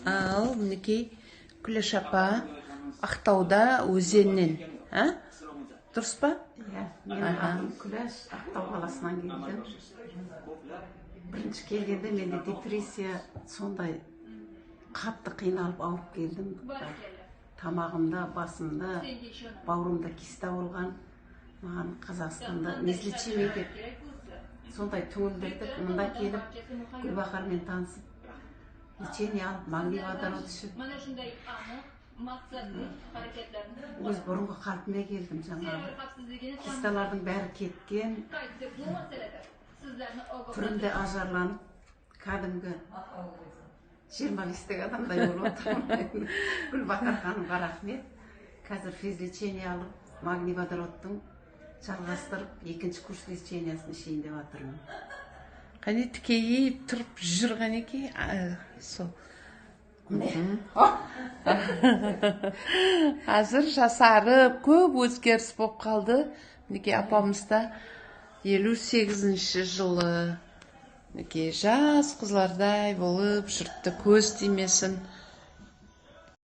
Ал мінекей Күләш апа Ақтауда өзеннен, дұрыс па? Иә, менің атым Күләш, Ақтау қаласынан келдім. Бірінші келгенде менде депрессия, сондай қатты қиналып ауырып келдім. Тамағымда, басымда, бауырымда киста болған. Маған Қазақстанда неизлечимый деп сондай түңілдірдік. Мұнда келіп, Гүлбақармен танысып, лечение алып, магний водород ішіп, өз бұрынғы қалпыма келдім жаңағы. Кисталардың бәрі кеткен, түрімде ажарланып, кәдімгі 25-тік адамдай болып отырмын. Гүлбақар ханымға рахмет. Қазір физлечение алып, магний водородтың жалғастырып, екінші курс лечениясын ішейін деп жатырмын. Қане тікейіп тұрып жүрген екен, сол. Қазір жасарып, көп өзгеріс болып қалды. Неге апамызда 58-ші жылы неге жас қызлардай болып, жұртты көз тимесін.